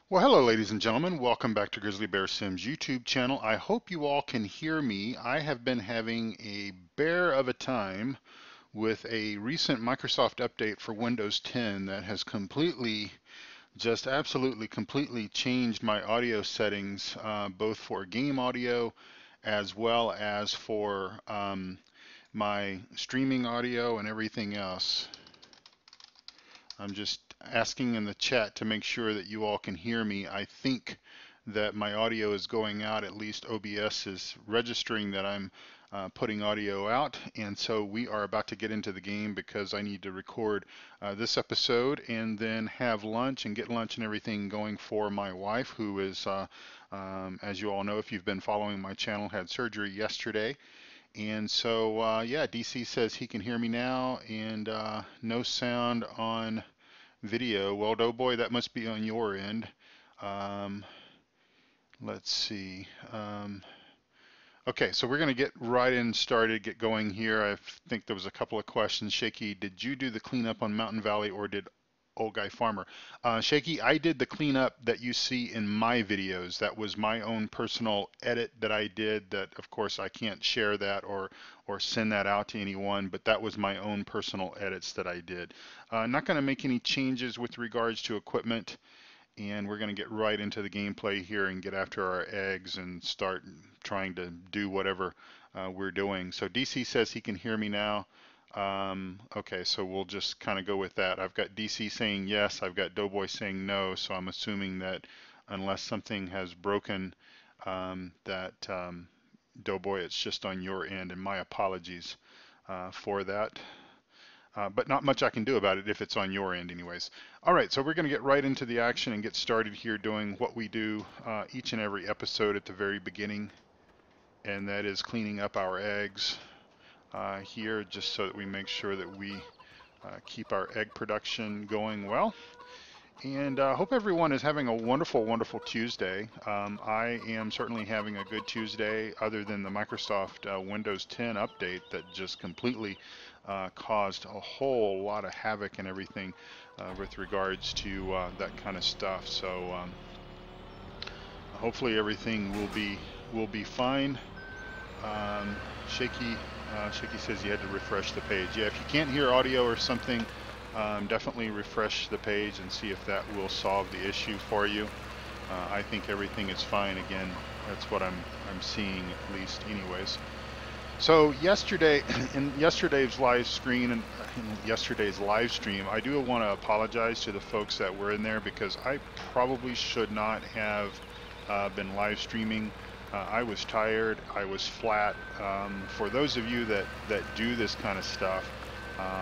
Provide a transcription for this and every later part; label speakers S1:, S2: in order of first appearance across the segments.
S1: Well, hello, ladies and gentlemen. Welcome back to Grizzly Bear Sims YouTube channel. I hope you all can hear me. I have been having a bear of a time with a recent Microsoft update for Windows 10 that has completely, just absolutely completely changed my audio settings, both for game audio as well as for my streaming audio and everything else. I'm just asking in the chat to make sure that you all can hear me. I think that my audio is going out, at least OBS is registering that I'm putting audio out. And so we are about to get into the game because I need to record this episode and then have lunch and get lunch and everything going for my wife, who is, as you all know, if you've been following my channel, had surgery yesterday. And so, yeah, DC says he can hear me now, and no sound on video. Well, Doughboy, that must be on your end. Um, let's see. Okay, so we're going to get right in started, get going here. I think there was a couple of questions. Shaky, did you do the cleanup on Mountain Valley or did Old Guy Farmer? Shaky, I did the cleanup that you see in my videos. That was my own personal edit that I did that, of course, I can't share that or send that out to anyone, but that was my own personal edits that I did. Not going to make any changes with regards to equipment, and we're going to get right into the gameplay here and get after our eggs and start trying to do whatever we're doing. So DC says he can hear me now. Okay, so we'll just kind of go with that. I've got DC saying yes, I've got Doughboy saying no, so I'm assuming that unless something has broken, that Doughboy, it's just on your end, and my apologies for that. But not much I can do about it if it's on your end anyways. All right, so we're going to get right into the action and get started here doing what we do each and every episode at the very beginning, and that is cleaning up our eggs here just so that we make sure that we keep our egg production going well. And I hope everyone is having a wonderful, wonderful Tuesday. I am certainly having a good Tuesday, other than the Microsoft Windows 10 update that just completely caused a whole lot of havoc and everything with regards to that kind of stuff. So hopefully everything will be fine. Shaky says you had to refresh the page. Yeah, if you can't hear audio or something, definitely refresh the page and see if that will solve the issue for you. I think everything is fine. Again, that's what I'm seeing, at least anyways. So yesterday, in yesterday's live stream, I do want to apologize to the folks that were in there because I probably should not have been live streaming. I was tired, I was flat. For those of you that do this kind of stuff,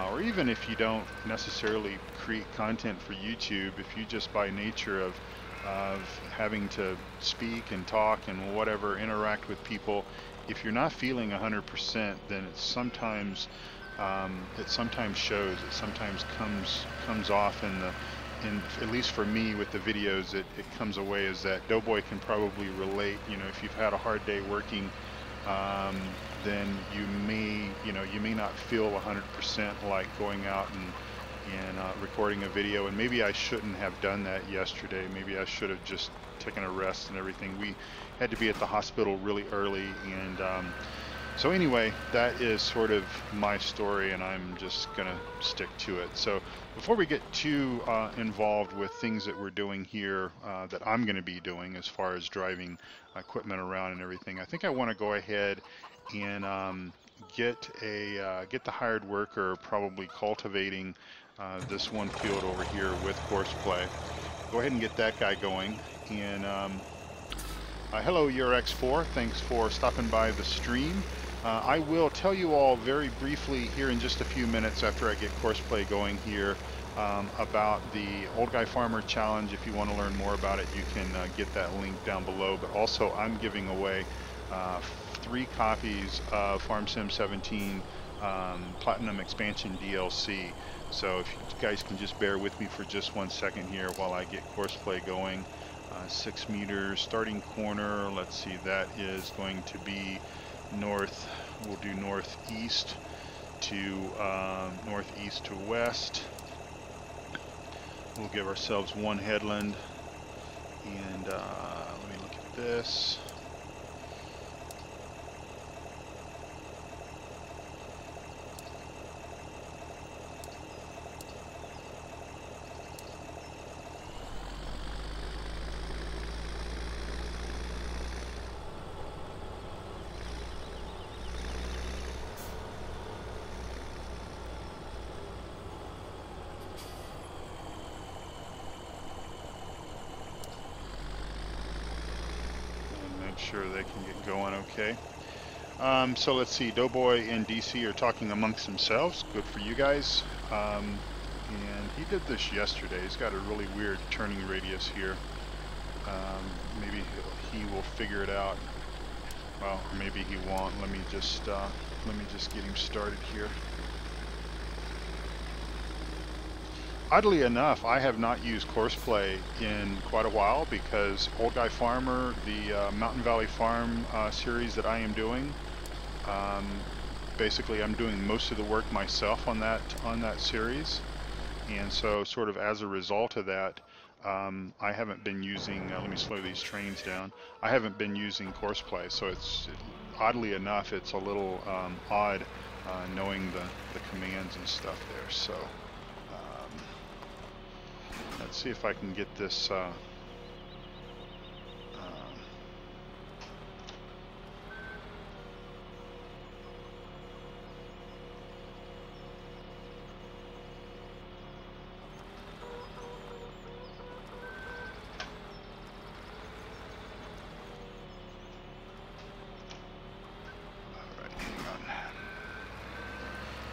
S1: or even if you don't necessarily create content for YouTube, if you just by nature of having to speak and talk and whatever, interact with people, if you're not feeling 100%, then it sometimes shows. It sometimes comes off in at least for me with the videos, it comes away as that. Doughboy can probably relate. You know, if you've had a hard day working, then you may not feel 100% like going out and recording a video. And maybe I shouldn't have done that yesterday. Maybe I should have just taken a rest and everything. We had to be at the hospital really early, and so anyway, that is sort of my story, and I'm just gonna stick to it. So before we get too involved with things that we're doing here, that I'm gonna be doing as far as driving equipment around and everything, I think I want to go ahead and get the hired worker probably cultivating this one field over here with Horseplay. Go ahead and get that guy going. And hello, URX4. Thanks for stopping by the stream. I will tell you all very briefly here in just a few minutes after I get Horseplay going here about the Old Guy Farmer Challenge. If you want to learn more about it, you can get that link down below. But also, I'm giving away 3 copies of Farm Sim 17 Platinum Expansion DLC. So if you guys can just bear with me for just 1 second here while I get Horseplay going. 6 meters starting corner. Let's see, that is going to be north. We'll do northeast to west. We'll give ourselves 1 headland, And let me look at this. Sure they can get going okay. So let's see, Doughboy and DC are talking amongst themselves. Good for you guys. And he did this yesterday. He's got a really weird turning radius here. Maybe he will figure it out. Well, maybe he won't. Let me just get him started here. Oddly enough, I have not used Courseplay in quite a while because Old Guy Farmer, the Mountain Valley Farm series that I am doing, basically I'm doing most of the work myself on that series, and so sort of as a result of that, I haven't been using. Let me slow these trains down. I haven't been using Courseplay, so it's oddly enough it's a little odd knowing the commands and stuff there. So. Let's see if I can get this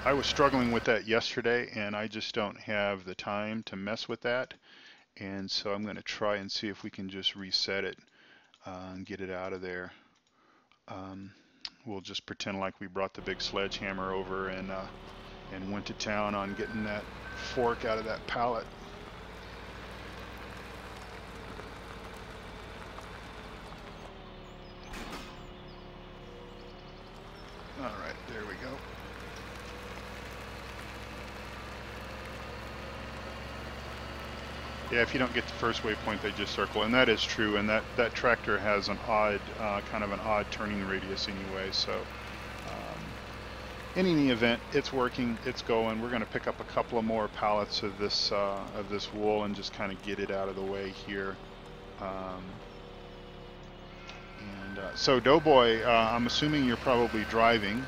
S1: I was struggling with that yesterday, and I just don't have the time to mess with that. And so I'm going to try and see if we can just reset it and get it out of there. We'll just pretend like we brought the big sledgehammer over and went to town on getting that fork out of that pallet. All right, there we go. Yeah, if you don't get the first waypoint, they just circle, and that is true. And that tractor has an odd, kind of an odd turning radius anyway. So, in any event, it's working, it's going. We're going to pick up a couple of more pallets of this wool and just kind of get it out of the way here. So Doughboy, I'm assuming you're probably driving.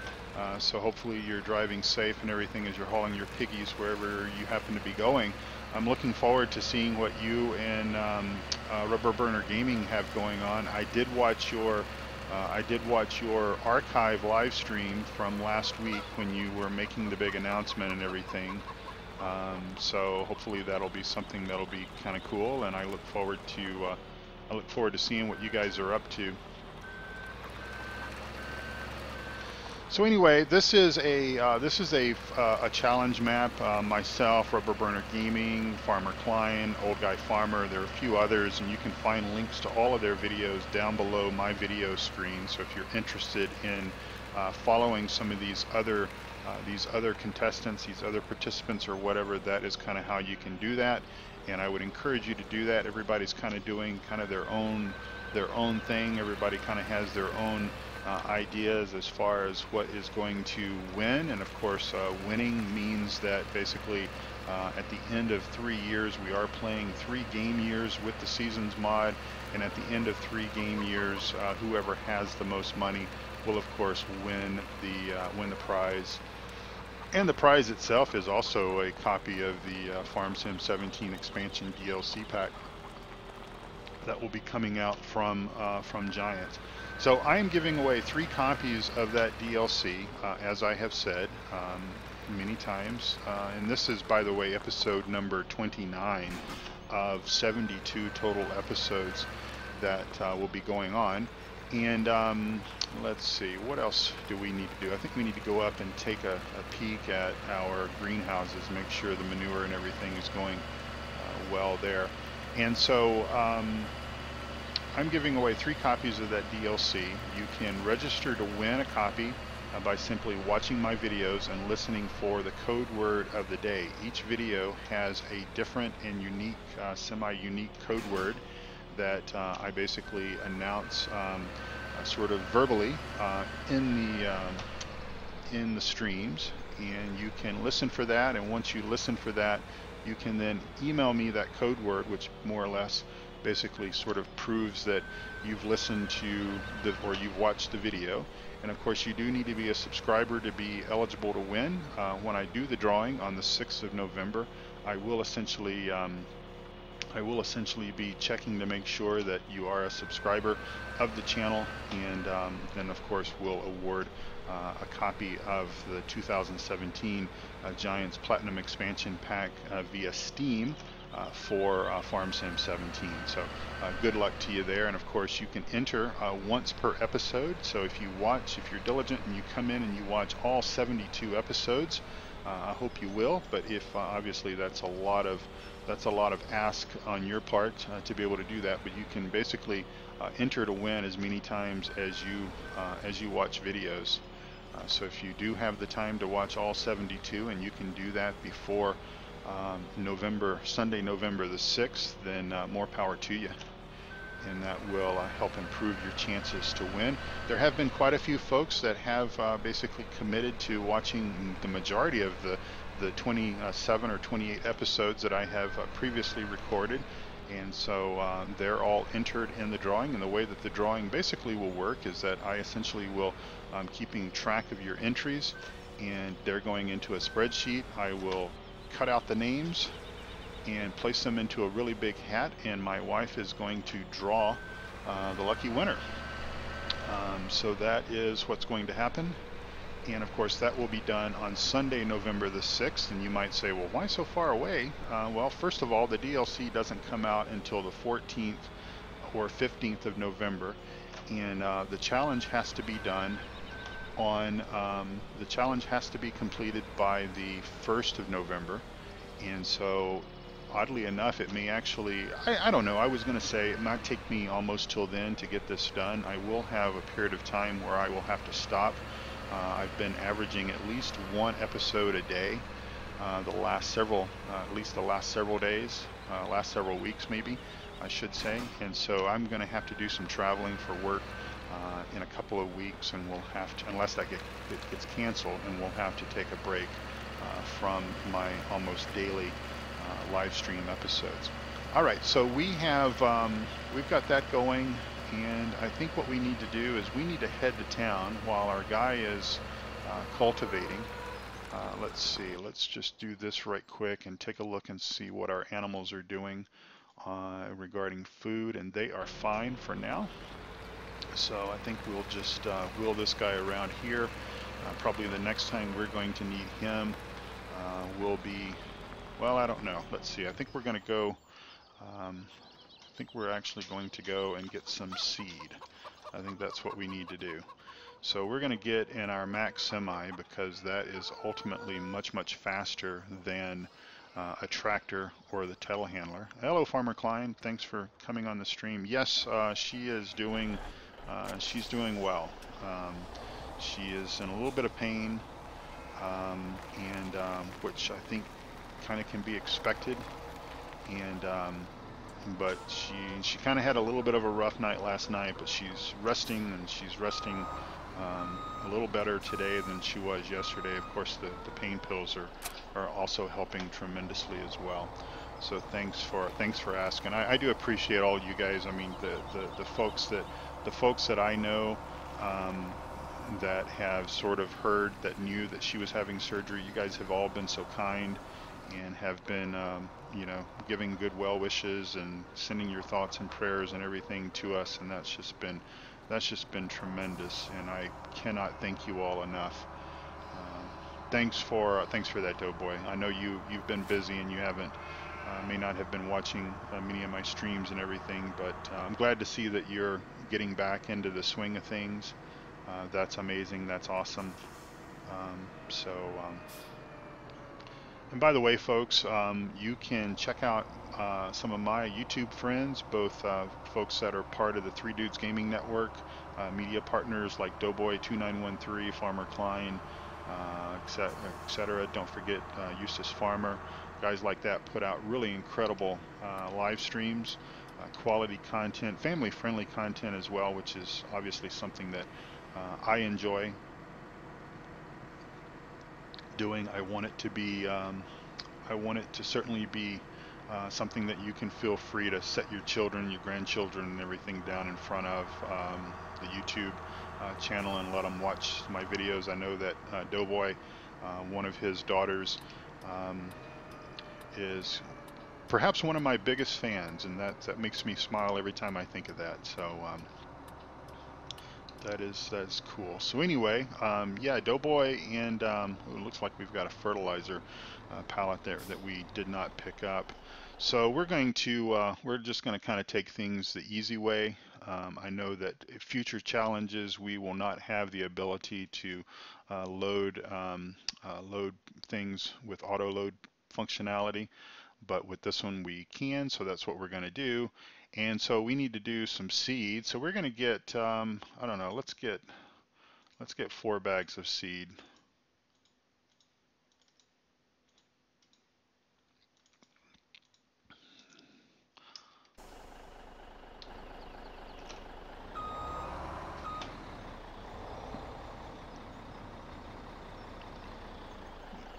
S1: So hopefully you're driving safe and everything as you're hauling your piggies wherever you happen to be going. I'm looking forward to seeing what you and Rubber Burner Gaming have going on. I did watch your archive live stream from last week when you were making the big announcement and everything. So hopefully that'll be something that'll be kind of cool, and I look forward to seeing what you guys are up to. So anyway, this is a challenge map. Myself, Rubber Burner Gaming, Farmer Klein, Old Guy Farmer. There are a few others, and you can find links to all of their videos down below my video screen. So if you're interested in following some of these other contestants, these other participants, or whatever, that is kind of how you can do that. And I would encourage you to do that. Everybody's kind of doing kind of their own thing. Everybody kind of has their own ideas as far as what is going to win, and of course winning means that basically at the end of 3 years we are playing 3 game years with the seasons mod, and at the end of 3 game years whoever has the most money will of course win the prize. And the prize itself is also a copy of the Farm Sim 17 expansion DLC pack that will be coming out from Giant. So I am giving away 3 copies of that DLC, as I have said many times. And this is, by the way, episode number 29 of 72 total episodes that will be going on. And let's see, what else do we need to do? I think we need to go up and take a peek at our greenhouses, make sure the manure and everything is going well there. And so I'm giving away 3 copies of that DLC. You can register to win a copy by simply watching my videos and listening for the code word of the day. Each video has a different and unique, semi-unique code word that I basically announce sort of verbally in the streams, and you can listen for that. And once you listen for that, you can then email me that code word, which more or less basically sort of proves that you've listened to the or you've watched the video. And of course, you do need to be a subscriber to be eligible to win. When I do the drawing on the 6th of November, I will essentially be checking to make sure that you are a subscriber of the channel, and then of course we'll award a copy of the 2017 Giants Platinum Expansion Pack via Steam for Farm Sim 17. So good luck to you there, and of course you can enter once per episode. So if you're diligent and you come in and you watch all 72 episodes, I hope you will, but if obviously that's a lot of ask on your part to be able to do that, but you can basically enter to win as many times as you watch videos. So if you do have the time to watch all 72, and you can do that before Sunday, November the 6th, then more power to you. And that will help improve your chances to win. There have been quite a few folks that have basically committed to watching the majority of the 27 or 28 episodes that I have previously recorded, and so they're all entered in the drawing. And the way that the drawing basically will work is that I essentially will keeping track of your entries, and they're going into a spreadsheet. I will cut out the names and place them into a really big hat, and my wife is going to draw the lucky winner. So that is what's going to happen. And of course that will be done on Sunday, November the 6th. And you might say, well, why so far away? Well, first of all, the DLC doesn't come out until the 14th or 15th of November. And the challenge has to be done on, the challenge has to be completed by the 1st of November. And so oddly enough, it may actually, I don't know, I was going to say it might take me almost till then to get this done. I will have a period of time where I will have to stop. I've been averaging at least one episode a day at least the last several days, last several weeks maybe, I should say. And so I'm going to have to do some traveling for work in a couple of weeks, and we'll have to, unless that gets canceled, and we'll have to take a break from my almost daily live stream episodes. All right, so we've got that going. And I think what we need to do is we need to head to town while our guy is cultivating. Let's see, let's just do this right quick and take a look and see what our animals are doing regarding food, and they are fine for now. So I think we'll just wheel this guy around here. Probably the next time we're going to need him will be, well, I don't know. Let's see, I think we're going to go I think we're actually going to go and get some seed. I think that's what we need to do. So we're going to get in our Max Semi, because that is ultimately much, much faster than a tractor or the telehandler. Hello, Farmer Klein. Thanks for coming on the stream. Yes, she is doing, she's doing well. She is in a little bit of pain, which I think kind of can be expected. But she kind of had a little bit of a rough night last night, but she's resting, and she's resting a little better today than she was yesterday. Of course, the pain pills are also helping tremendously as well. So thanks for asking. I do appreciate all you guys. I mean, the folks that I know that have sort of heard, that knew that she was having surgery. You guys have all been so kind and have been you know, giving good well wishes and sending your thoughts and prayers and everything to us, and that's just been tremendous, and I cannot thank you all enough. Thanks for that, Doughboy. I know you've been busy and you haven't may not have been watching many of my streams and everything, but I'm glad to see that you're getting back into the swing of things. That's amazing. That's awesome. And by the way, folks, you can check out some of my YouTube friends, both folks that are part of the Three Dudes Gaming Network, media partners like Doughboy2913, Farmer Klein, etc. Don't forget Eustace Farmer. Guys like that put out really incredible live streams. quality content, family-friendly content as well, which is obviously something that I enjoy doing. I want it to be, I want it to certainly be something that you can feel free to set your children, your grandchildren, and everything down in front of the YouTube channel and let them watch my videos. I know that Doughboy, one of his daughters, um, is perhaps one of my biggest fans, and that makes me smile every time I think of that. So that's cool. So anyway, yeah, Doughboy, and it looks like we've got a fertilizer pallet there that we did not pick up. So we're just going to kind of take things the easy way. I know that if future challenges, we will not have the ability to load things with auto load functionality, but with this one we can, so that's what we're going to do. And so we need to do some seed. So we're going to get, I don't know, let's get 4 bags of seed.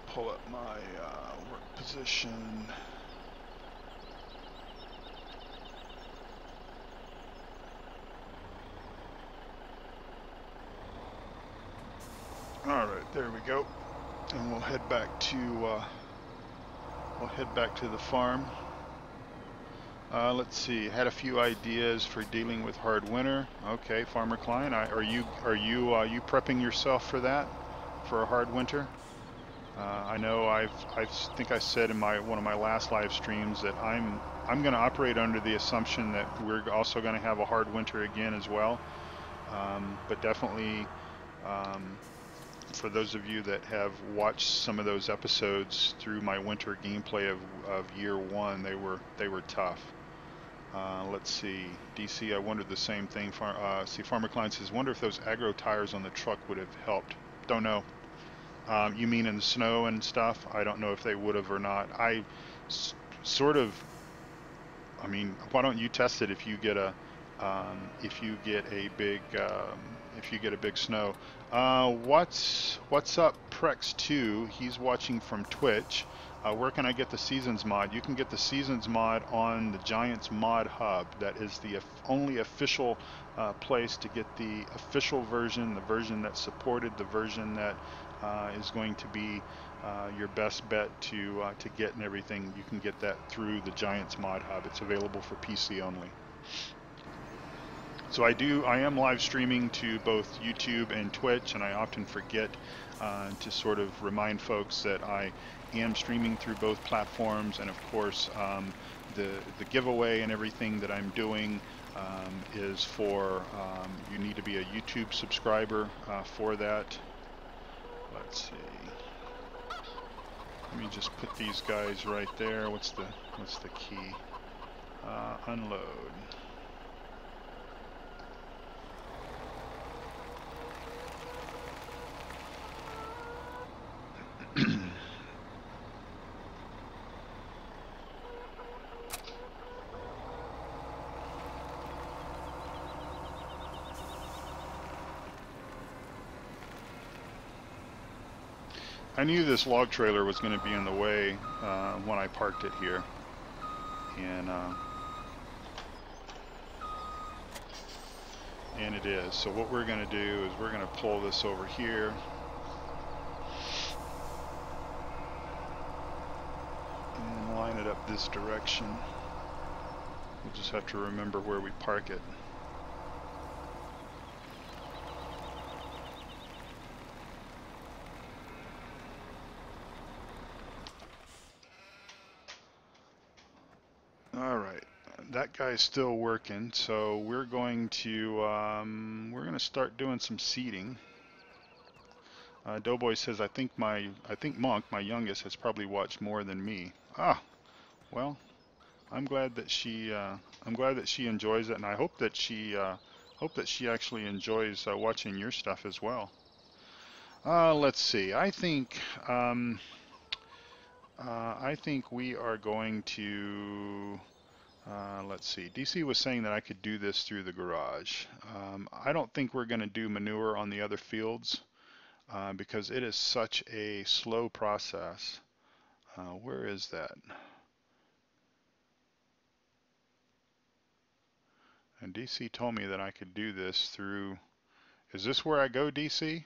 S1: Pull up my work position. All right, there we go. And we'll head back to the farm. Let's see. Had a few ideas for dealing with hard winter. Okay, Farmer Klein, are you prepping yourself for that, for a hard winter? I know I think I said in one of my last live streams that I'm going to operate under the assumption that we're also going to have a hard winter again as well. But definitely, for those of you that have watched some of those episodes through my winter gameplay of year 1, they were tough. Let's see, DC, I wondered the same thing. Farmer Klein says, wonder if those agro tires on the truck would have helped. Don't know. You mean in the snow and stuff? I don't know if they would have or not. Sort of, I mean, why don't you test it if you get a big snow? What's up, Prex2? He's watching from Twitch. Where can I get the Seasons mod? You can get the Seasons mod on the Giants Mod Hub. That is the only official place to get the official version, the version that's supported, the version that is going to be your best bet to get and everything. You can get that through the Giants Mod Hub. It's available for PC only. So I am live streaming to both YouTube and Twitch, and I often forget to sort of remind folks that I am streaming through both platforms. And of course, the giveaway and everything that I'm doing is for, you need to be a YouTube subscriber for that. Let's see. Let me just put these guys right there. What's the key? Unload. I knew this log trailer was going to be in the way when I parked it here, and it is. So what we're going to do is we're going to pull this over here, and line it up this direction. We'll just have to remember where we park it. All right, that guy's still working, so we're going to start doing some seeding. Doughboy says, I think Monk, my youngest, has probably watched more than me. Ah, well, I'm glad that she enjoys it, and I hope that she actually enjoys watching your stuff as well. Let's see. I think we are going to Let's see. DC was saying that I could do this through the garage. I don't think we're going to do manure on the other fields because it is such a slow process. Where is that? And DC told me that I could do this through. Is this where I go, DC?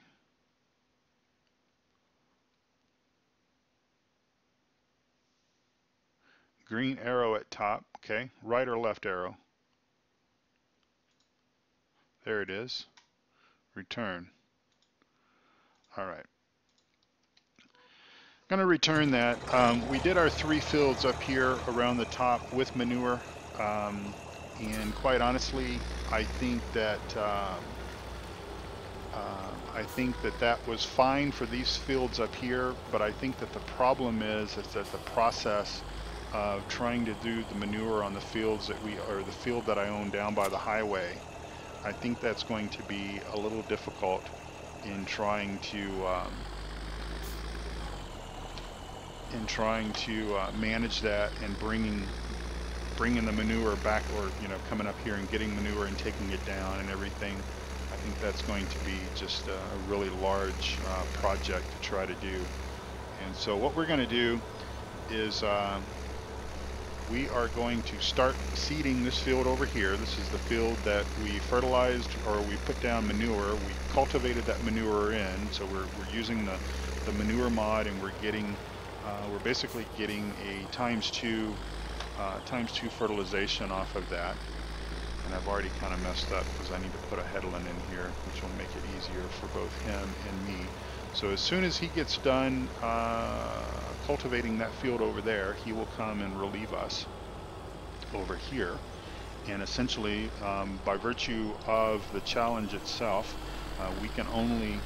S1: Green arrow at top. Okay. Right or left arrow? There it is. Return. All right. Going to return that. We did our 3 fields up here around the top with manure. And quite honestly, I think that that was fine for these fields up here, but I think that the problem is that the process of trying to do the manure on the fields that the field that I own down by the highway, I think that's going to be a little difficult in trying to manage that and bringing the manure back, or coming up here and getting manure and taking it down and everything. I think that's going to be just a really large project to try to do. And so what we're going to do is we are going to start seeding this field over here. This is the field that we fertilized, or we put down manure. We cultivated that manure in, so we're using the manure mod, and we're basically getting a times two fertilization off of that. And I've already kind of messed up because I need to put a headland in here, which will make it easier for both him and me. So as soon as he gets done cultivating that field over there, he will come and relieve us over here. And essentially, by virtue of the challenge itself, we can only,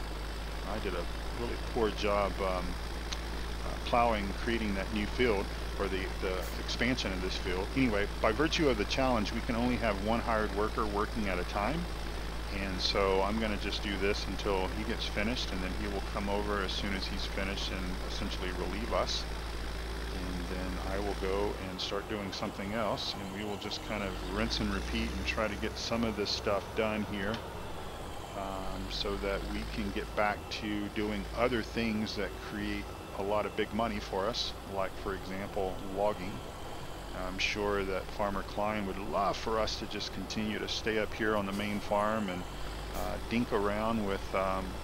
S1: I did a really poor job plowing, creating that new field, or the expansion of this field. Anyway, by virtue of the challenge, we can only have 1 hired worker working at a time. And so I'm going to just do this until he gets finished, and then he will come over as soon as he's finished and essentially relieve us. And then I will go and start doing something else, and we will just kind of rinse and repeat and try to get some of this stuff done here, so that we can get back to doing other things that create a lot of big money for us, like for example logging. I'm sure that Farmer Klein would love for us to just continue to stay up here on the main farm and dink around with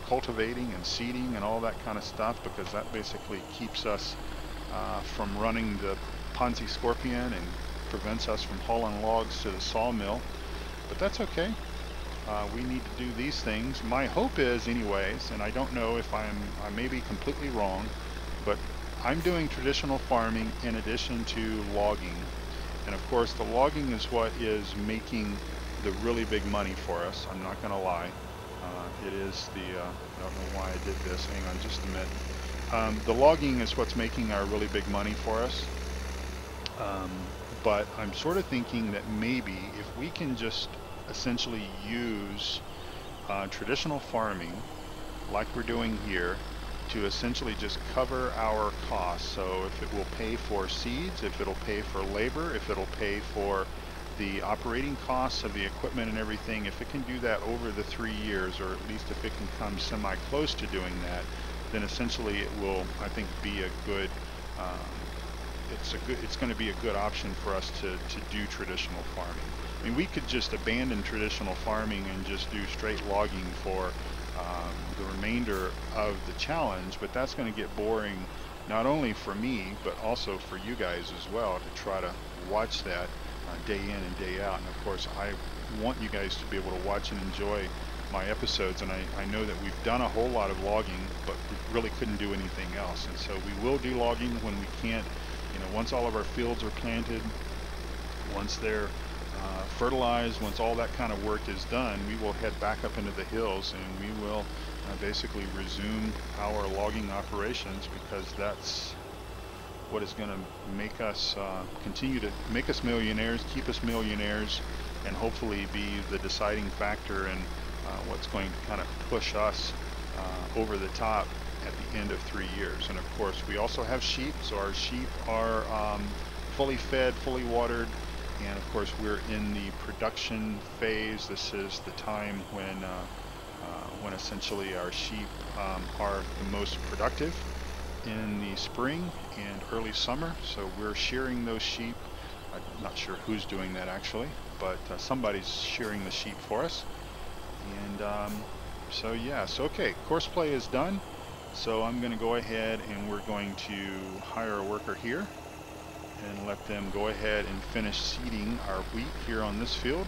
S1: cultivating and seeding and all that kind of stuff, because that basically keeps us from running the Ponzi Scorpion and prevents us from hauling logs to the sawmill. But that's okay. We need to do these things. My hope is anyways, and I don't know if I may be completely wrong, but I'm doing traditional farming in addition to logging. And of course the logging is what is making the really big money for us. I'm not going to lie. It is I don't know why I did this. Hang on just a minute. The logging is what's making our really big money for us. But I'm sort of thinking that maybe if we can just essentially use traditional farming like we're doing here to essentially just cover our costs. So if it will pay for seeds, if it'll pay for labor, if it'll pay for the operating costs of the equipment and everything, if it can do that over the 3 years, or at least if it can come semi-close to doing that, then essentially it will, I think, be a good, it's going to be a good option for us to do traditional farming. I mean, we could just abandon traditional farming and just do straight logging for the remainder of the challenge, but that's going to get boring not only for me but also for you guys as well, to try to watch that day in and day out. And of course I want you guys to be able to watch and enjoy my episodes, and I know that we've done a whole lot of logging, but we really couldn't do anything else. And so we will do logging when we can't, once all of our fields are planted, once they're fertilized, once all that kind of work is done, we will head back up into the hills and we will basically resume our logging operations, because that's what is going to make us continue to make us millionaires, keep us millionaires, and hopefully be the deciding factor in what's going to kind of push us over the top at the end of 3 years. And of course we also have sheep, so our sheep are fully fed, fully watered, And of course, we're in the production phase. This is the time when essentially our sheep are the most productive in the spring and early summer. So we're shearing those sheep. I'm not sure who's doing that actually, but somebody's shearing the sheep for us. And so yeah, so okay, course play is done. So I'm going to go ahead and we're going to hire a worker here and let them go ahead and finish seeding our wheat here on this field.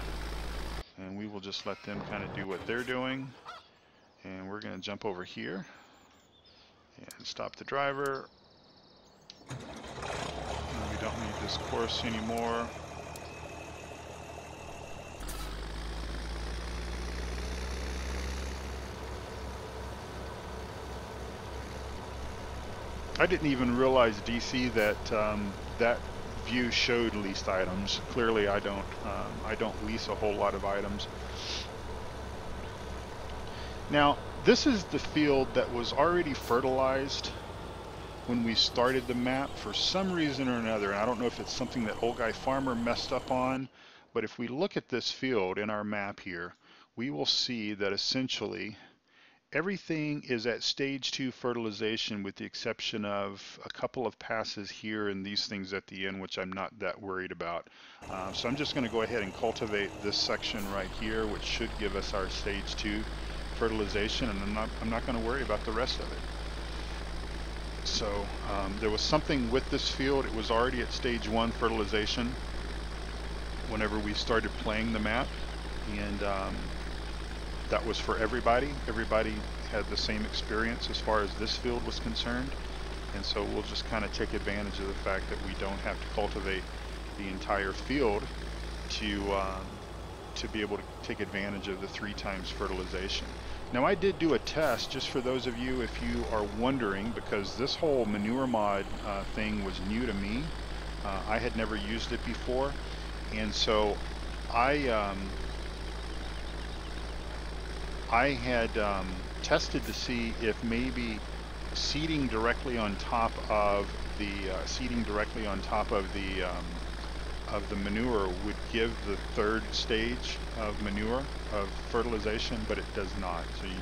S1: And we will just let them kind of do what they're doing. And we're going to jump over here and stop the driver. And we don't need this course anymore. I didn't even realize, DC, that that view showed leased items. Clearly, I don't lease a whole lot of items. Now, this is the field that was already fertilized when we started the map for some reason or another. And I don't know if it's something that Old Guy Farmer messed up on, but if we look at this field in our map here, we will see that essentially everything is at stage 2 fertilization with the exception of a couple of passes here and these things at the end, which I'm not that worried about. So I'm just going to go ahead and cultivate this section right here, which should give us our stage 2 fertilization, and I'm not going to worry about the rest of it. So there was something with this field. It was already at stage 1 fertilization whenever we started playing the map, and that was for everybody. Everybody had the same experience as far as this field was concerned, and so we'll just kind of take advantage of the fact that we don't have to cultivate the entire field to be able to take advantage of the 3 times fertilization. Now, I did do a test, just for those of you, if you are wondering, because this whole manure mod thing was new to me. I had never used it before, and so I had tested to see if maybe seeding directly on top of the manure would give the 3rd stage of manure of fertilization, but it does not. So you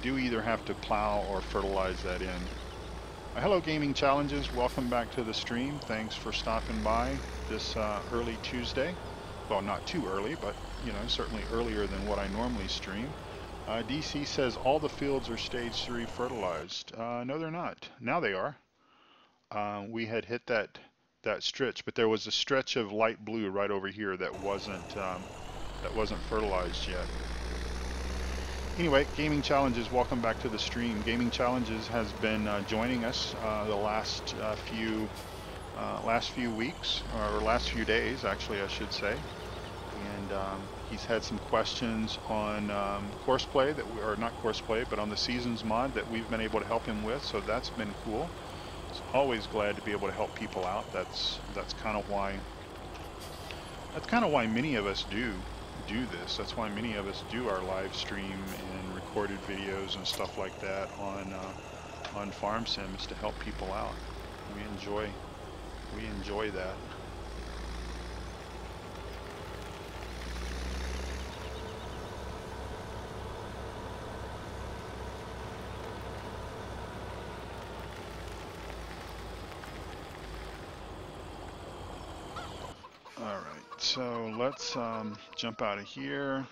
S1: do either have to plow or fertilize that in. Hello Gaming Challenges, welcome back to the stream. Thanks for stopping by this early Tuesday. Well, not too early, but you know, certainly earlier than what I normally stream. DC says all the fields are stage 3 fertilized. No, they're not. Now they are. We had hit that stretch, but there was a stretch of light blue right over here that wasn't fertilized yet. Anyway, Gaming Challenges, welcome back to the stream. Gaming Challenges has been joining us the last few weeks, or last few days, actually, I should say. And he's had some questions on courseplay or not courseplay, but on the seasons mod that we've been able to help him with. So that's been cool. It's always glad to be able to help people out. That's kind of why many of us do this. That's why many of us do our live stream and recorded videos and stuff like that on Farm Sim, is to help people out. We enjoy that. Alright, so let's jump out of here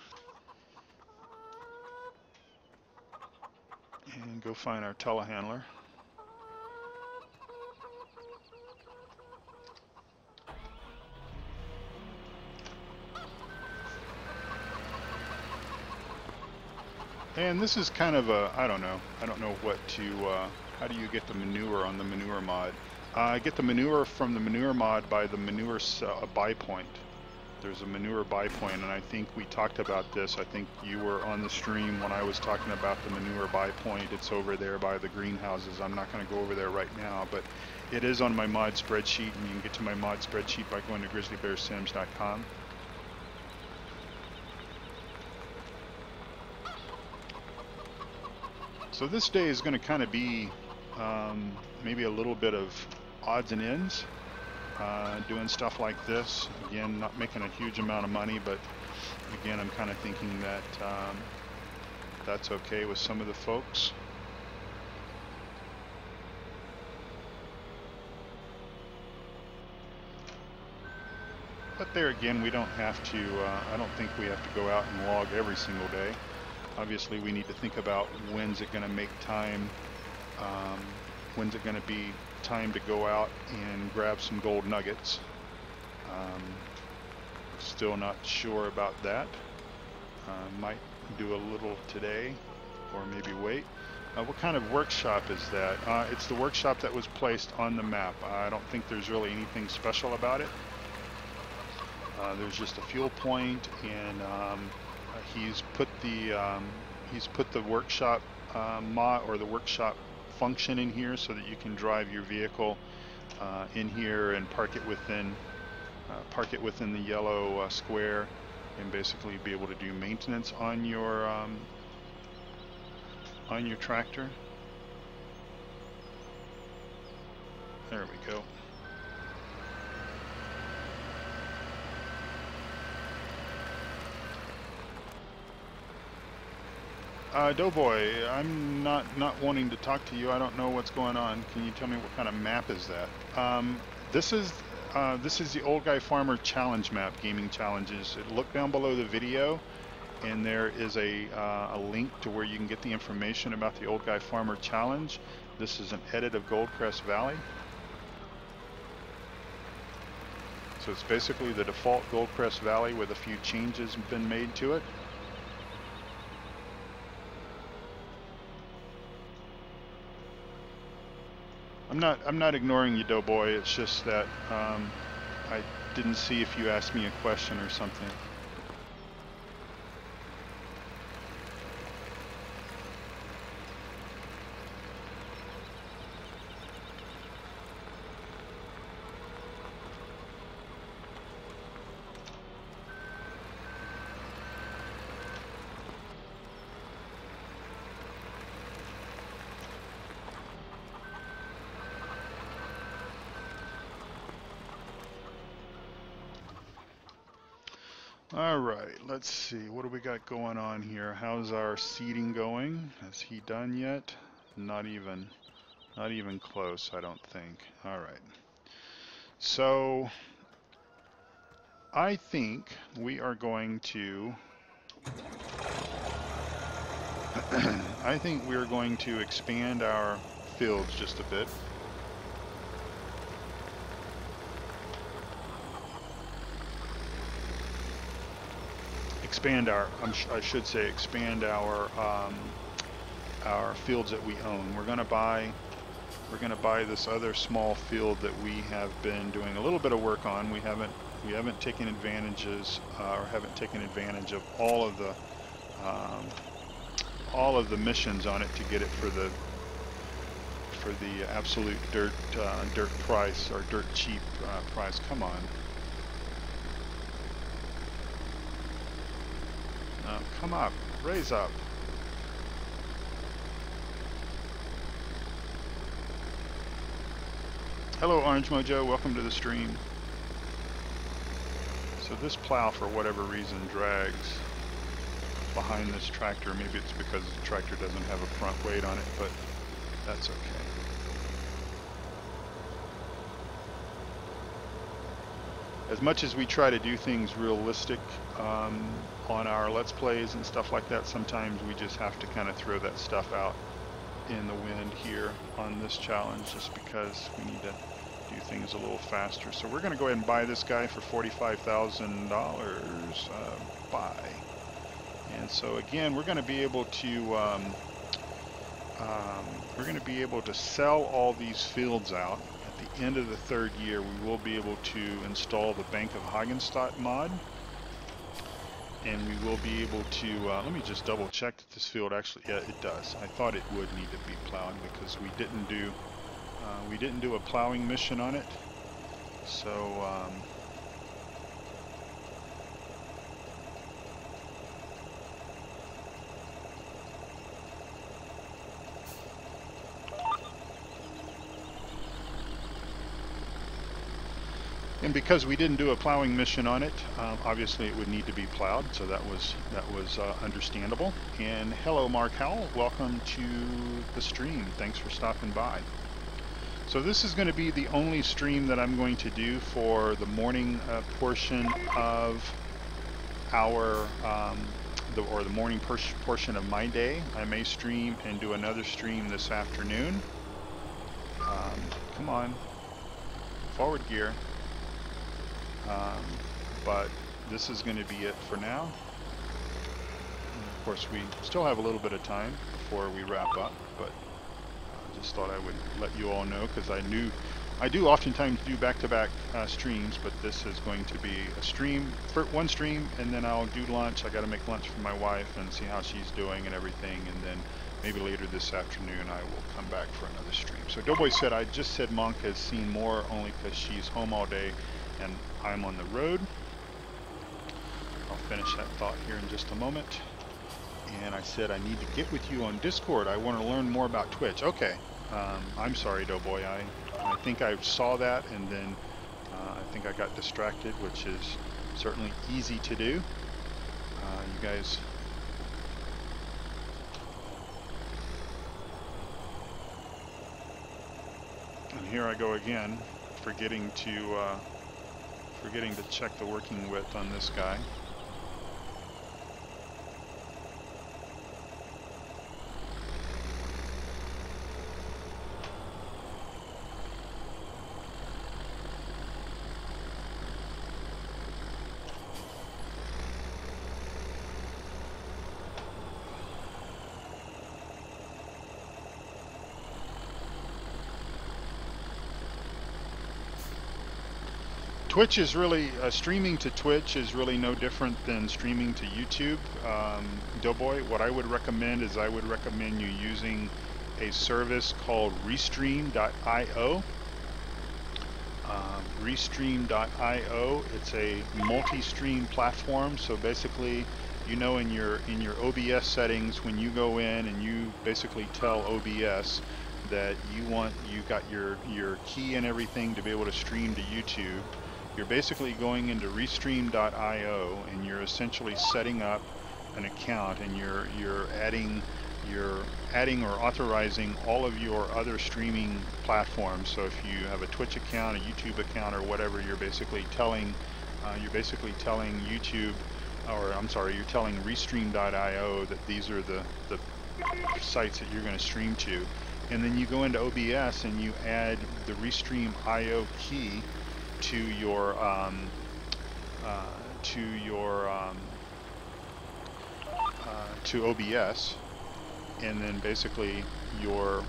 S1: and go find our telehandler. And this is kind of a, I don't know what to, how do you get the manure on the manure mod? I get the manure from the manure mod by the manure buy point. There's a manure buy point, and I think we talked about this. I think you were on the stream when I was talking about the manure buy point. It's over there by the greenhouses. I'm not going to go over there right now, but it is on my mod spreadsheet, and you can get to my mod spreadsheet by going to grizzlybearsims.com. So this day is going to kind of be maybe a little bit of odds and ends. doing stuff like this. Again, not making a huge amount of money, but again, I'm kind of thinking that that's okay with some of the folks. But there again, we don't have to, I don't think we have to go out and log every single day. Obviously, we need to think about when's it going to make time, when's it going to be time to go out and grab some gold nuggets. Still not sure about that. Might do a little today, or maybe wait. What kind of workshop is that? It's the workshop that was placed on the map. I don't think there's really anything special about it. There's just a fuel point, and he's put the workshop mod or the workshop function in here so that you can drive your vehicle in here and park it within the yellow square, and basically be able to do maintenance on your tractor. There we go. Doughboy, I'm not wanting to talk to you. I don't know what's going on. Can you tell me what kind of map is that? This is the Old Guy Farmer Challenge map, gaming challenges. Look down below the video, and there is a link to where you can get the information about the Old Guy Farmer Challenge. This is an edit of Goldcrest Valley. So it's basically the default Goldcrest Valley with a few changes have been made to it. I'm not ignoring you, Doughboy. It's just that I didn't see if you asked me a question or something. All right, let's see. What do we got going on here? How's our seeding going? Is he done yet? Not even close, I don't think. All right. So I think we are going to expand our fields just a bit. Expand our fields that we own. We're gonna buy this other small field that we have been doing a little bit of work on. We haven't taken advantage of all of the missions on it to get it for the absolute dirt price, or dirt cheap price. Come on. Come up, raise up. Hello, Orange Mojo, welcome to the stream. So this plow, for whatever reason, drags behind this tractor. Maybe it's because the tractor doesn't have a front weight on it, but that's okay. As much as we try to do things realistic on our Let's Plays and stuff like that, sometimes we just have to kind of throw that stuff out in the wind here on this challenge, just because we need to do things a little faster. So we're going to go ahead and buy this guy for $45,000. Buy. And so again, we're going to be able to sell all these fields out. At the end of the third year, we will be able to install the Bank of Hagenstadt mod, and we will be able to, let me just double check that this field actually, yeah, it does. I thought it would need to be plowed because we didn't do a plowing mission on it. So, And because we didn't do a plowing mission on it, obviously it would need to be plowed, so that was understandable. And hello, Mark Howell, welcome to the stream. Thanks for stopping by. So this is going to be the only stream that I'm going to do for the morning portion of our the morning portion of my day. I may stream and do another stream this afternoon. Come on, forward gear. But this is going to be it for now. And of course, we still have a little bit of time before we wrap up, but I just thought I would let you all know, because I do oftentimes do back-to-back streams, but this is going to be a stream, for one stream, and then I'll do lunch. I got to make lunch for my wife and see how she's doing and everything, and then maybe later this afternoon I will come back for another stream. So Doughboy said, I just said Monk has seen more only because she's home all day and I'm on the road. I'll finish that thought here in just a moment. And I said I need to get with you on Discord. I want to learn more about Twitch. Okay. I'm sorry, Doughboy. I think I saw that, and then I think I got distracted, which is certainly easy to do. You guys... And here I go again, forgetting to check the working width on this guy. Twitch is really, streaming to Twitch is really no different than streaming to YouTube. Doughboy, what I would recommend is I would recommend you using a service called Restream.io. Restream.io, it's a multi-stream platform, so basically, you know, in your OBS settings, when you go in and you basically tell OBS that you got your key and everything to be able to stream to YouTube, you're basically going into Restream.io and you're essentially setting up an account, and you're adding or authorizing all of your other streaming platforms. So if you have a Twitch account, a YouTube account, or whatever, you're basically telling YouTube, or I'm sorry, you're telling Restream.io that these are the sites that you're going to stream to, and then you go into OBS and you add the Restream.io key to your to OBS, and then basically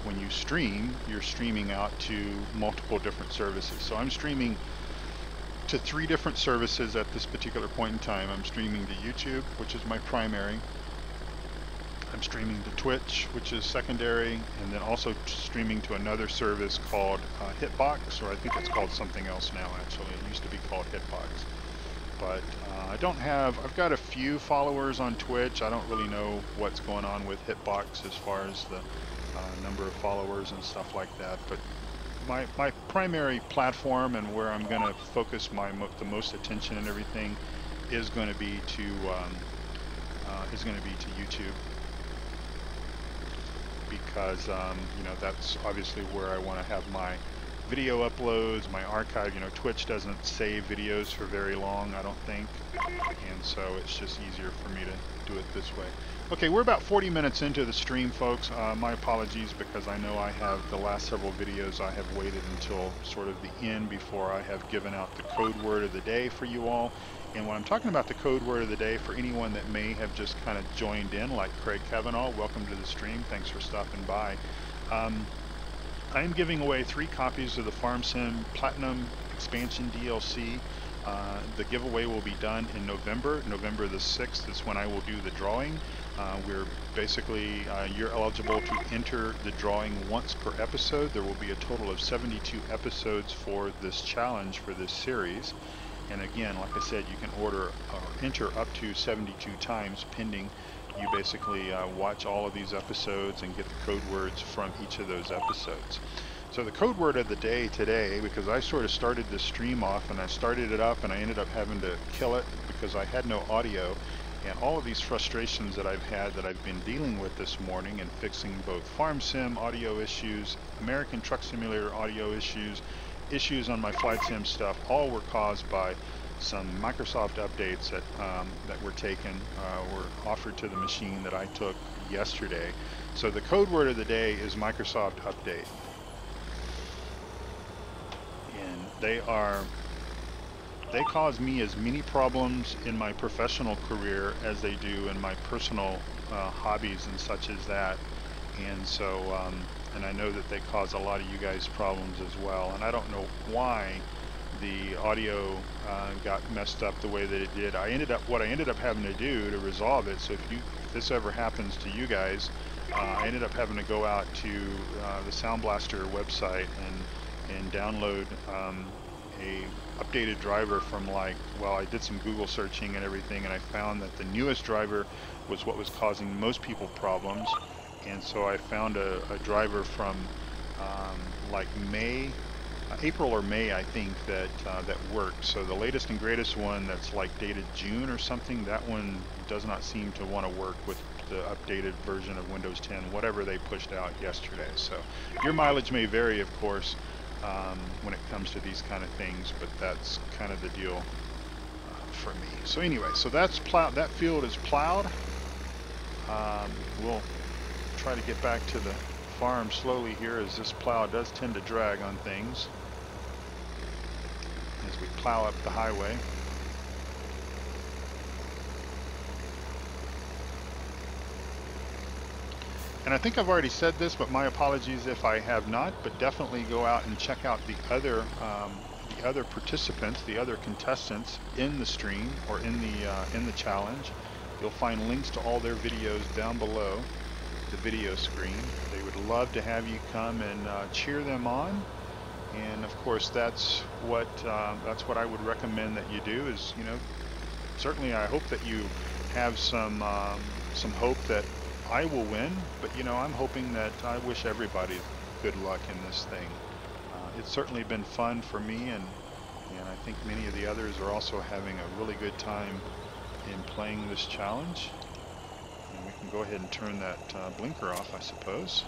S1: when you stream, you're streaming out to multiple different services. So I'm streaming to 3 different services at this particular point in time. I'm streaming to YouTube, which is my primary. I'm streaming to Twitch, which is secondary, and then also streaming to another service called Hitbox, or I think it's called something else now, actually. It used to be called Hitbox. But I've got a few followers on Twitch. I don't really know what's going on with Hitbox as far as the number of followers and stuff like that. But my primary platform, and where I'm going to focus the most attention and everything, is going to be to YouTube. Because you know, that's obviously where I want to have my video uploads, my archive. You know, Twitch doesn't save videos for very long, I don't think, and so it's just easier for me to do it this way. Okay, we're about 40 minutes into the stream, folks. My apologies, because I know I have the last several videos I have waited until sort of the end before I have given out the code word of the day for you all. And when I'm talking about the code word of the day, for anyone that may have just kind of joined in, like Craig Kavanaugh, welcome to the stream. Thanks for stopping by. I am giving away 3 copies of the Farm Sim Platinum Expansion DLC. The giveaway will be done in November the 6th is when I will do the drawing. We're basically, you're eligible to enter the drawing once per episode. There will be a total of 72 episodes for this challenge, for this series. And again, like I said, you can order or enter up to 72 times, pending you basically watch all of these episodes and get the code words from each of those episodes. So the code word of the day today, because I sort of started this stream off and I started it up and I ended up having to kill it because I had no audio, and all of these frustrations that I've had that I've been dealing with this morning and fixing both Farm Sim audio issues, American Truck Simulator audio issues, issues on my Flight Sim stuff, all were caused by some Microsoft updates that were taken, were offered to the machine that I took yesterday. So the code word of the day is Microsoft Update. And they cause me as many problems in my professional career as they do in my personal hobbies and such as that. And so, and I know that they cause a lot of you guys problems as well. And I don't know why the audio got messed up the way that it did. What I ended up having to do to resolve it. So if this ever happens to you guys, I ended up having to go out to the Sound Blaster website and download a updated driver from I did some Google searching and everything, and I found that the newest driver was what was causing most people problems. And so I found a driver from April or May, I think, that worked. So the latest and greatest one that's dated June or something, that one does not seem to want to work with the updated version of Windows 10, whatever they pushed out yesterday. So your mileage may vary, of course, when it comes to these kind of things, but that's kind of the deal for me. So anyway, so that's plowed. That field is plowed. We'll try to get back to the farm slowly here, as this plow does tend to drag on things as we plow up the highway. And I think I've already said this, but my apologies if I have not, but definitely go out and check out the other participants, the other contestants in the stream or in the challenge. You'll find links to all their videos down below the video screen. They would love to have you come and cheer them on. And of course, that's what I would recommend that you do. Is, certainly I hope that you have some hope that I will win, but I'm hoping that I wish everybody good luck in this thing. It's certainly been fun for me, and I think many of the others are also having a really good time in playing this challenge. And we can go ahead and turn that blinker off, I suppose.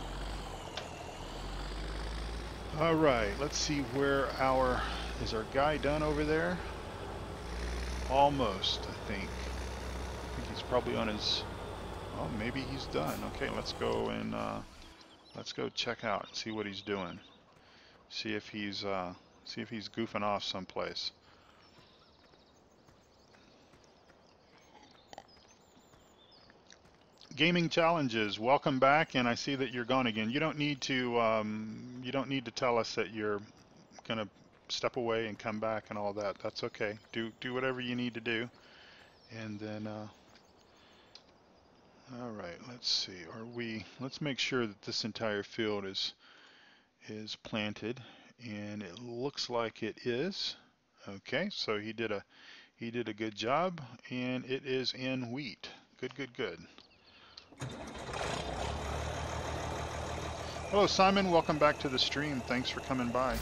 S1: All right, let's see where is our guy done over there? Almost, I think. I think he's probably on his, oh, maybe he's done. Okay, let's go and let's go check out and see what he's doing. See if he's goofing off someplace. Gaming Challenges, welcome back, and I see that you're gone again. You don't need to tell us that you're gonna step away and come back and all that. That's okay. Do whatever you need to do, and then all right. Let's see. Let's make sure that this entire field is planted, and it looks like it is. Okay, so he did a good job, and it is in wheat. Good. Hello, Simon. Welcome back to the stream. Thanks for coming by.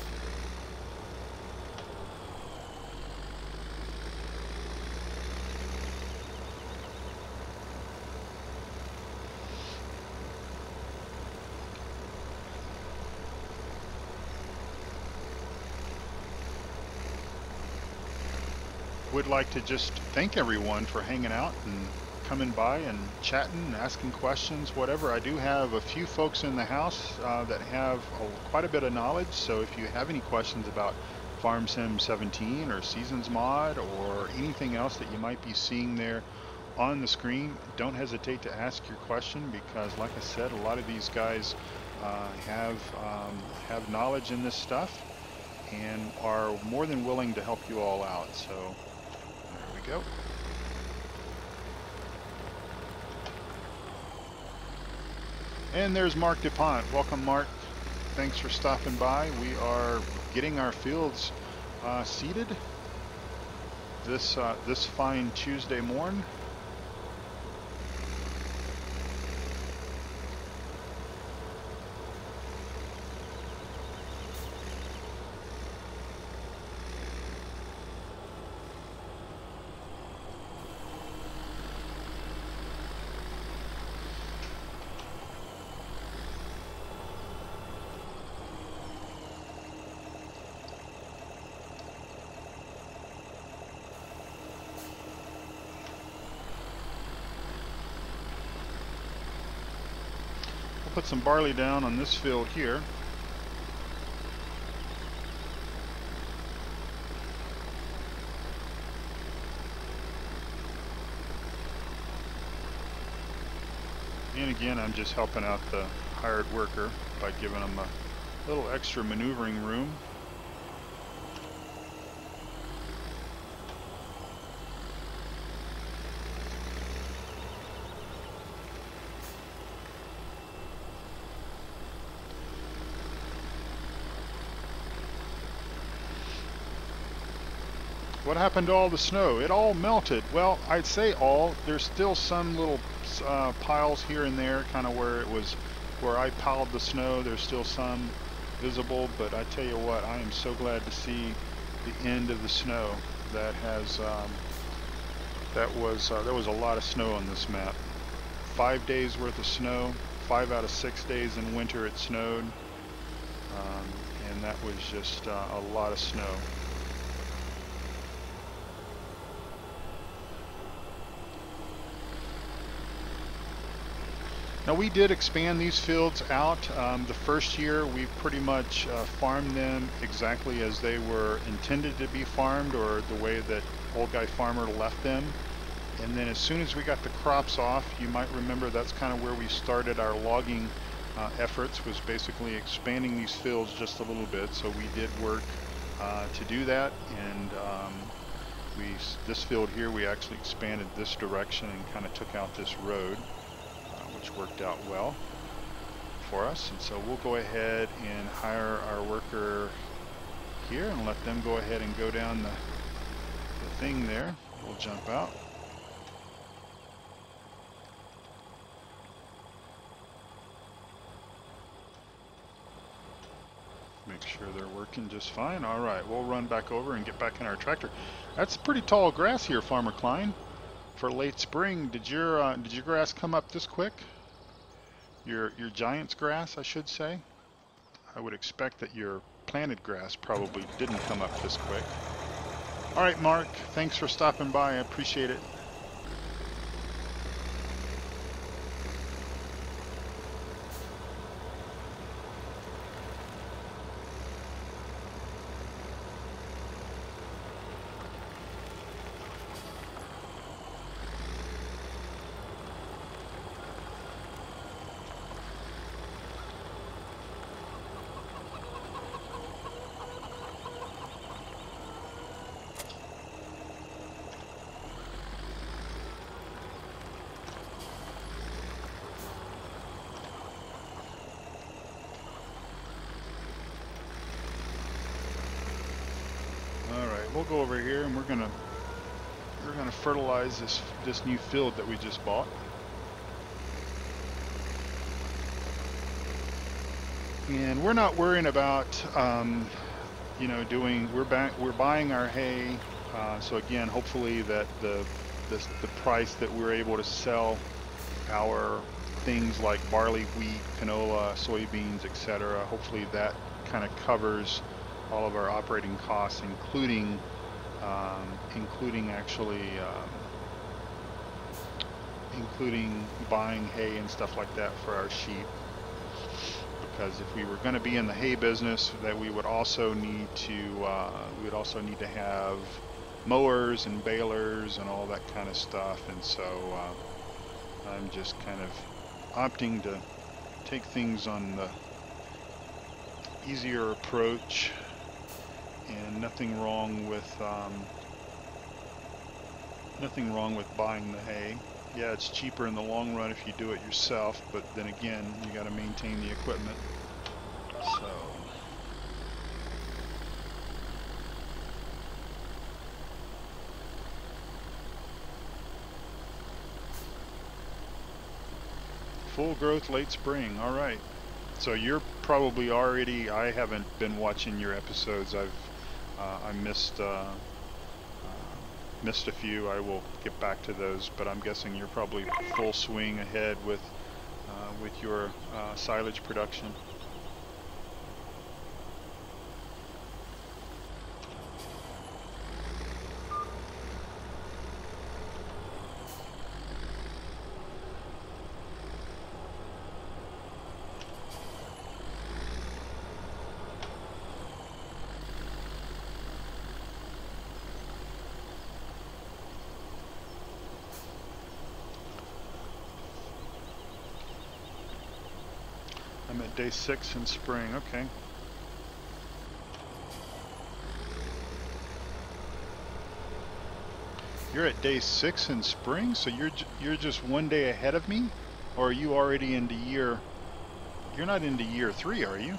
S1: Would like to just thank everyone for hanging out and coming by and chatting and asking questions, whatever. I do have a few folks in the house that have quite a bit of knowledge, so if you have any questions about Farm Sim 17 or Seasons Mod or anything else that you might be seeing there on the screen, don't hesitate to ask your question, because like I said, a lot of these guys have knowledge in this stuff and are more than willing to help you all out. So there we go. And there's Mark DuPont. Welcome, Mark. Thanks for stopping by. We are getting our fields seeded this fine Tuesday morn. put some barley down on this field here. And again, I'm just helping out the hired worker by giving them a little extra maneuvering room. What happened to all the snow? It all melted. Well, I'd say all. There's still some little piles here and there, kind of where I piled the snow. There's still some visible, but I tell you what, I am so glad to see the end of the snow. That has there was a lot of snow on this map. 5 days worth of snow. 5 out of 6 days in winter it snowed, and that was just a lot of snow. Now we did expand these fields out. The first year we pretty much farmed them exactly as they were intended to be farmed, or the way that Old Guy Farmer left them. And then as soon as we got the crops off, you might remember that's kind of where we started our logging efforts, was basically expanding these fields just a little bit. So we did work to do that, and this field here we actually expanded this direction and kind of took out this road, which worked out well for us. And so we'll go ahead and hire our worker here and let them go ahead and go down the thing there. We'll jump out. Make sure they're working just fine. All right, we'll run back over and get back in our tractor. That's pretty tall grass here, Farmer Klein. For late spring, did your grass come up this quick? Your giant's grass, I should say. I would expect that your planted grass probably didn't come up this quick. All right, Mark, thanks for stopping by. I appreciate it. We'll go over here and we're gonna fertilize this new field that we just bought. And we're not worrying about you know, we're buying our hay. So again, hopefully that the price that we're able to sell our things like barley, wheat, canola, soybeans, etc. Hopefully that kind of covers all of our operating costs, including buying hay and stuff like that for our sheep. Because if we were going to be in the hay business, that we would also need to have mowers and balers and all that kind of stuff. And so I'm just kind of opting to take things on the easier approach. And nothing wrong with buying the hay. Yeah, it's cheaper in the long run if you do it yourself, but then again, you got to maintain the equipment. So full growth late spring. All right. So you're probably already, I haven't been watching your episodes. I missed a few. I will get back to those, but I'm guessing you're probably full swing ahead with your silage production. day 6 in spring. Okay. You're at day 6 in spring, so you're just one day ahead of me, or are you already into year? You're not into year 3, are you?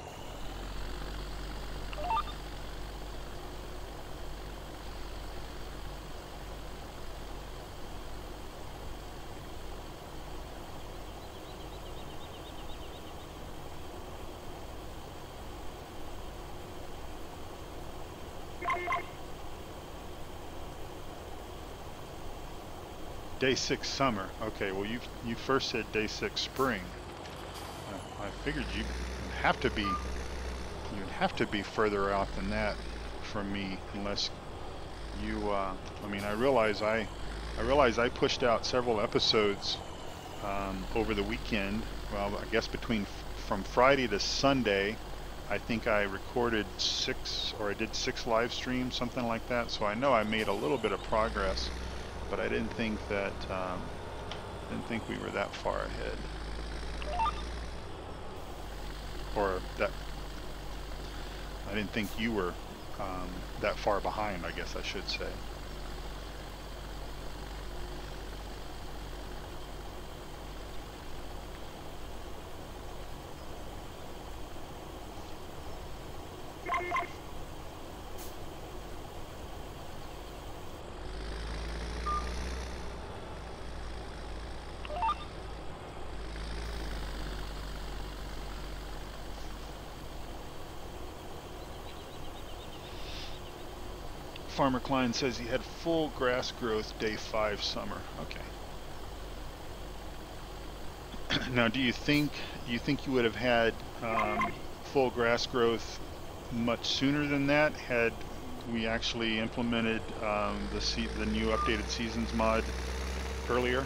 S1: Day 6 summer. Okay, well you first said day 6 spring. I figured you'd have to be further out than that from me, unless you. I mean, I realize I pushed out several episodes over the weekend. Well, I guess from Friday to Sunday, I think I recorded 6, or I did 6 live streams, something like that. So I know I made a little bit of progress, but I didn't think we were that far ahead, or that I didn't think you were that far behind, I guess I should say. Farmer Klein says he had full grass growth day 5 summer. Okay. Now, do you think you would have had full grass growth much sooner than that had we actually implemented the new updated seasons mod earlier?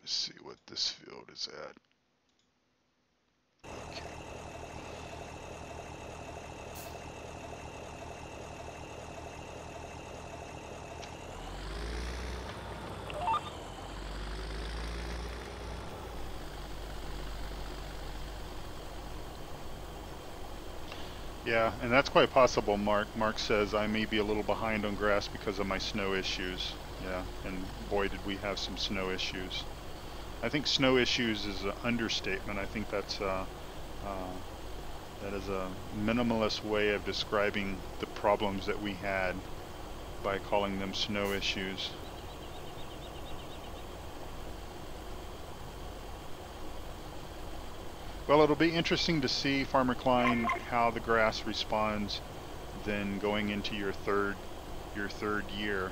S1: See what this field is at. Okay. Yeah, and that's quite possible, Mark. Mark says I may be a little behind on grass because of my snow issues. Yeah, and boy did we have some snow issues. I think snow issues is an understatement. I think that is a minimalist way of describing the problems that we had by calling them snow issues. Well, it'll be interesting to see, Farmer Klein, how the grass responds then going into your third year.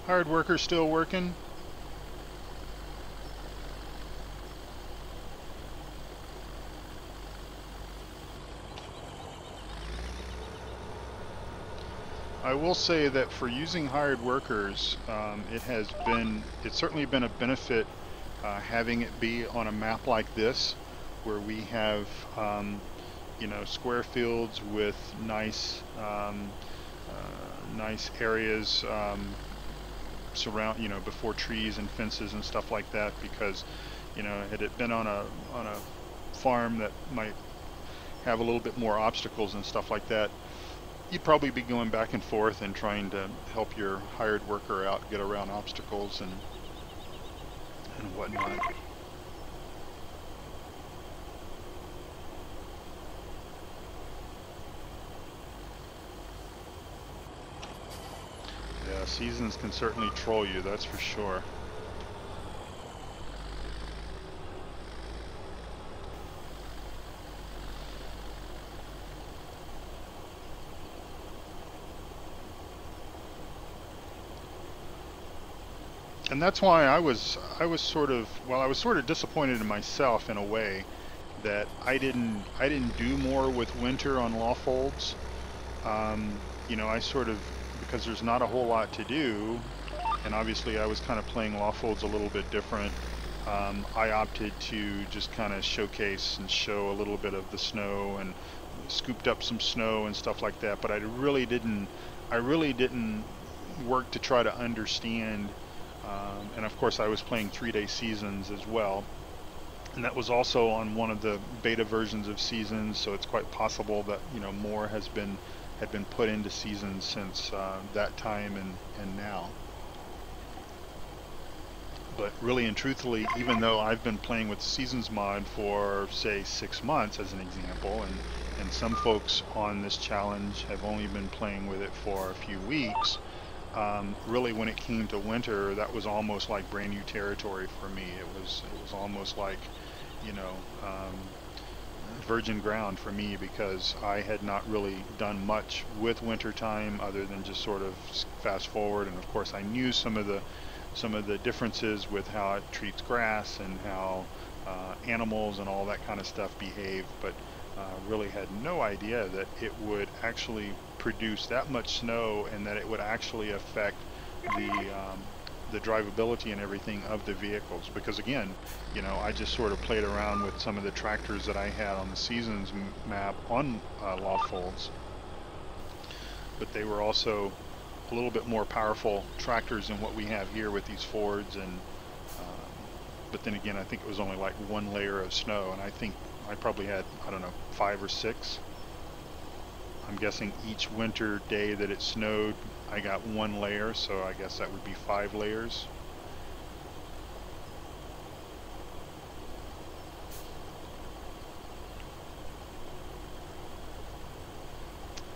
S1: Hired worker still working? I will say that for using hired workers, it's certainly been a benefit having it be on a map like this, where we have square fields with nice areas before trees and fences and stuff like that, because had it been on a farm that might have a little bit more obstacles and stuff like that, you'd probably be going back and forth and trying to help your hired worker out get around obstacles and whatnot. Yeah, seasons can certainly troll you, that's for sure. And that's why I was sort of, well, I was sort of disappointed in myself in a way that I didn't do more with winter on Lawfolds. You know, I sort of, because there's not a whole lot to do, and obviously I was kind of playing Lawfolds a little bit different. I opted to just kind of showcase and show a little bit of the snow and scooped up some snow and stuff like that. But I really didn't work to try to understand. And of course, I was playing 3-day seasons as well. And that was also on one of the beta versions of seasons, so it's quite possible that, you know, more had been put into seasons since that time and now. But really and truthfully, even though I've been playing with Seasons mod for, say, 6 months as an example, and some folks on this challenge have only been playing with it for a few weeks, really when it came to winter, that was almost like brand new territory for me. It was almost like, you know, virgin ground for me, because I had not really done much with wintertime other than just sort of fast forward. And of course I knew some of the differences with how it treats grass and how animals and all that kind of stuff behave, but really had no idea that it would actually produce that much snow and that it would actually affect the drivability and everything of the vehicles. Because again, you know, I just sort of played around with some of the tractors that I had on the Seasons map on Lawfolds, but they were also a little bit more powerful tractors than what we have here with these Fords. And but then again, I think it was only like one layer of snow, and I think I probably had, I don't know, 5 or 6. I'm guessing each winter day that it snowed, I got 1 layer, so I guess that would be 5 layers.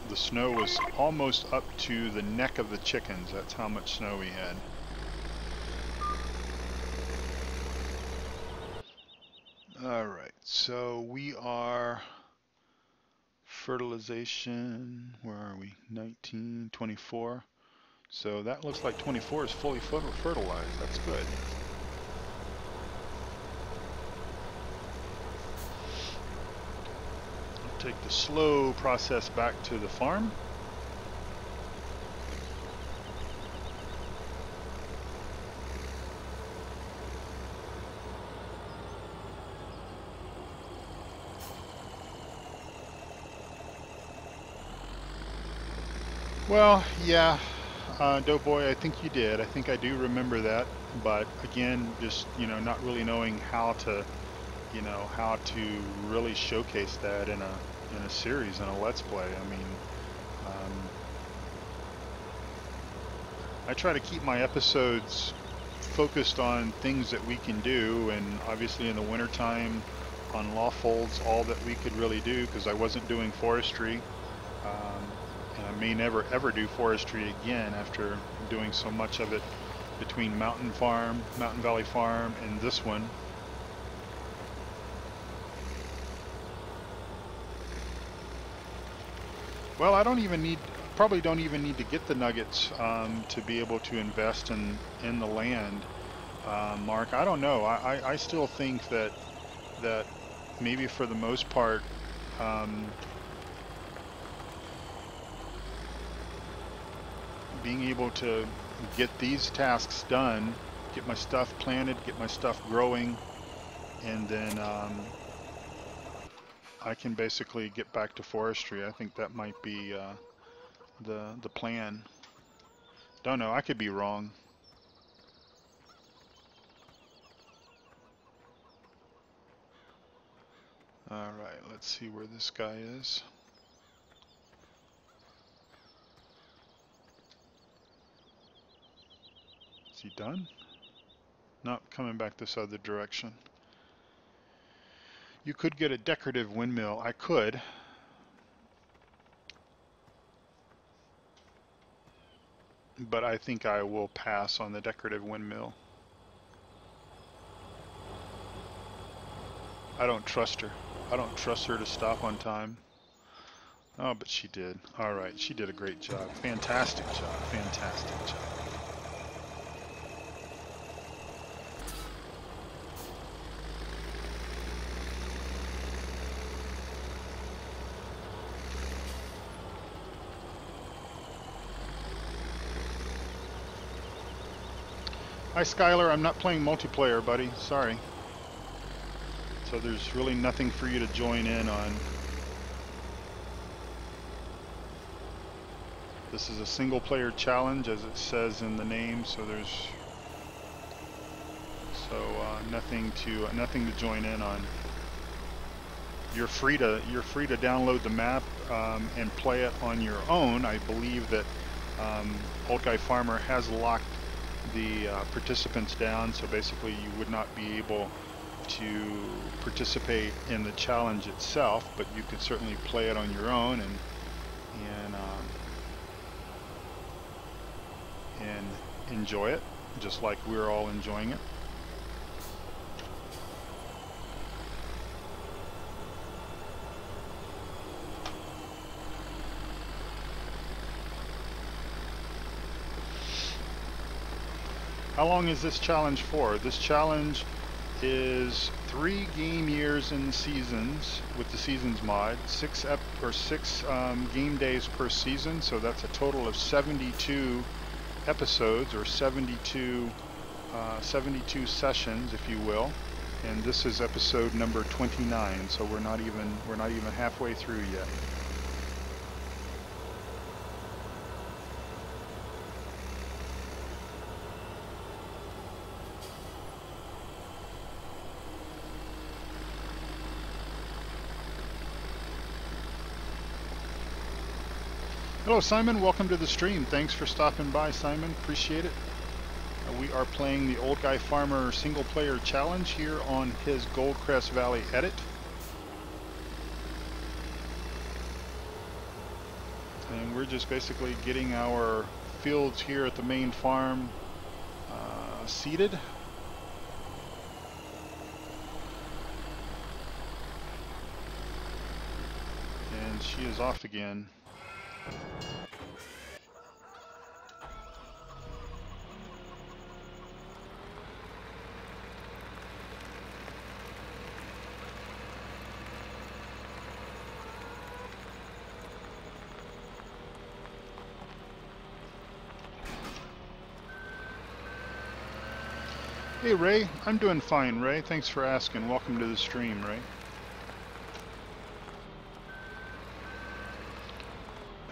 S1: The snow was almost up to the neck of the chickens. That's how much snow we had. Alright, so we are fertilization, where are we? 19, 24. So that looks like 24 is fully fertilized. That's good. I'll take the slow process back to the farm. Well, yeah, Doughboy, I think you did. I think I do remember that. But again, just, you know, not really knowing how to, you know, how to really showcase that in a series, in a Let's Play. I mean, I try to keep my episodes focused on things that we can do, and obviously in the wintertime on Lawfolds, all that we could really do, because I wasn't doing forestry. And I may never ever do forestry again after doing so much of it between Mountain Valley Farm, and this one. Well, I probably don't even need to get the nuggets to be able to invest in the land, Mark. I don't know. I still think that maybe for the most part, being able to get these tasks done, get my stuff planted, get my stuff growing, and then I can basically get back to forestry. I think that might be the plan. Don't know, I could be wrong. Alright, let's see where this guy is. Is he done? Nope, coming back this other direction. You could get a decorative windmill. I could. But I think I will pass on the decorative windmill. I don't trust her. I don't trust her to stop on time. Oh, but she did. Alright, she did a great job. Fantastic job. Fantastic job. Hi Skylar, I'm not playing multiplayer, buddy. Sorry. So there's really nothing for you to join in on. This is a single player challenge, as it says in the name, so there's nothing to join in on. You're free to download the map and play it on your own. I believe that Old Guy Farmer has locked the participants down, so basically you would not be able to participate in the challenge itself, but you could certainly play it on your own and enjoy it, just like we're all enjoying it. How long is this challenge for? This challenge is 3 game years in seasons with the seasons mod, 6 game days per season, so that's a total of 72 episodes, or 72 sessions, if you will. And this is episode number 29, so we're not even halfway through yet. Hello Simon, welcome to the stream. Thanks for stopping by, Simon. Appreciate it. We are playing the Old Guy Farmer single player challenge here on his Goldcrest Valley edit. And we're just basically getting our fields here at the main farm seeded. And she is off again. Hey Ray, I'm doing fine, Ray. Thanks for asking. Welcome to the stream, Ray.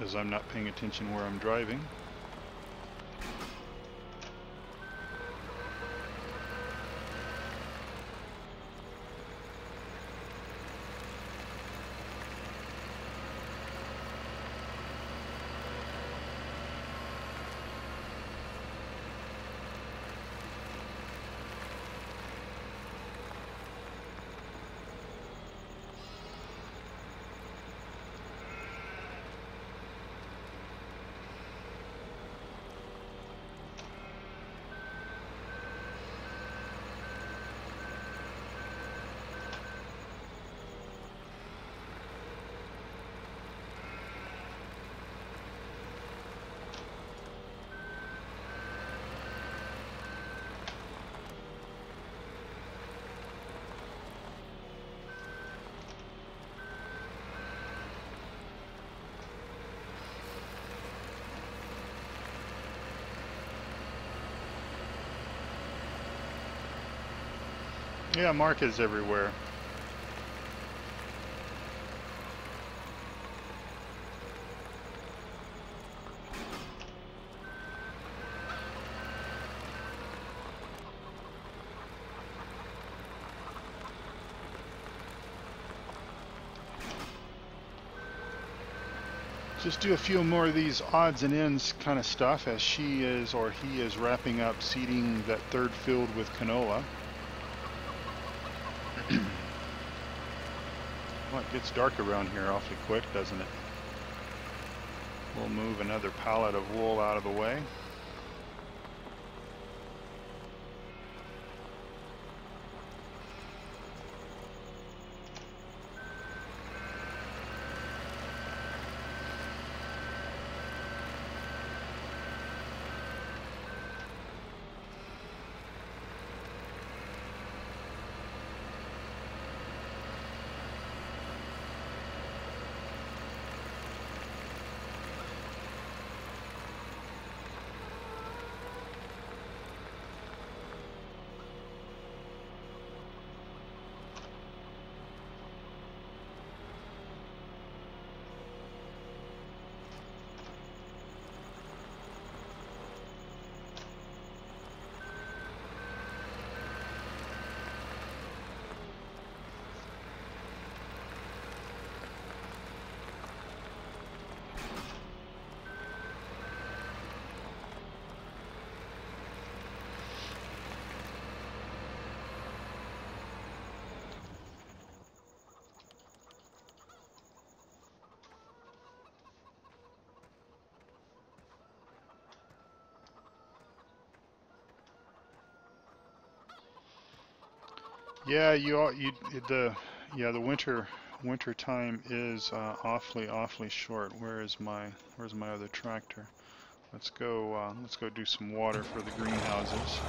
S1: As I'm not paying attention where I'm driving. Yeah, Mark is everywhere. Just do a few more of these odds and ends kind of stuff as she is, or he is, wrapping up seeding that third field with canola. Well, it gets dark around here awfully quick, doesn't it? We'll move another pallet of wool out of the way. Yeah, the winter time is awfully short. Where's my other tractor? Let's go do some water for the greenhouses.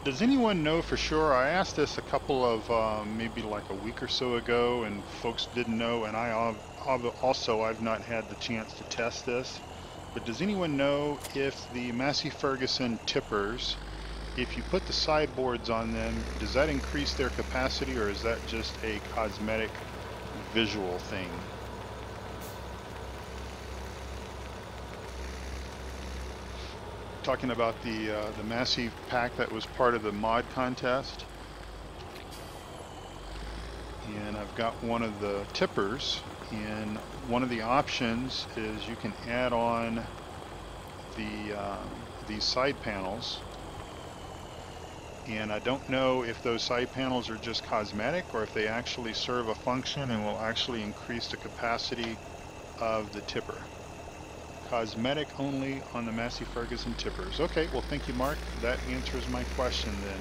S1: Does anyone know for sure? I asked this a couple of maybe like a week or so ago, and folks didn't know, and I've not had the chance to test this. But does anyone know if the Massey Ferguson tippers, if you put the sideboards on them, does that increase their capacity, or is that just a cosmetic visual thing? Talking about the Massey pack that was part of the mod contest, and I've got one of the tippers, and one of the options is you can add on these side panels, and I don't know if those side panels are just cosmetic or if they actually serve a function and will actually increase the capacity of the tipper. Cosmetic only on the Massey Ferguson tippers. Okay, well thank you, Mark. That answers my question then.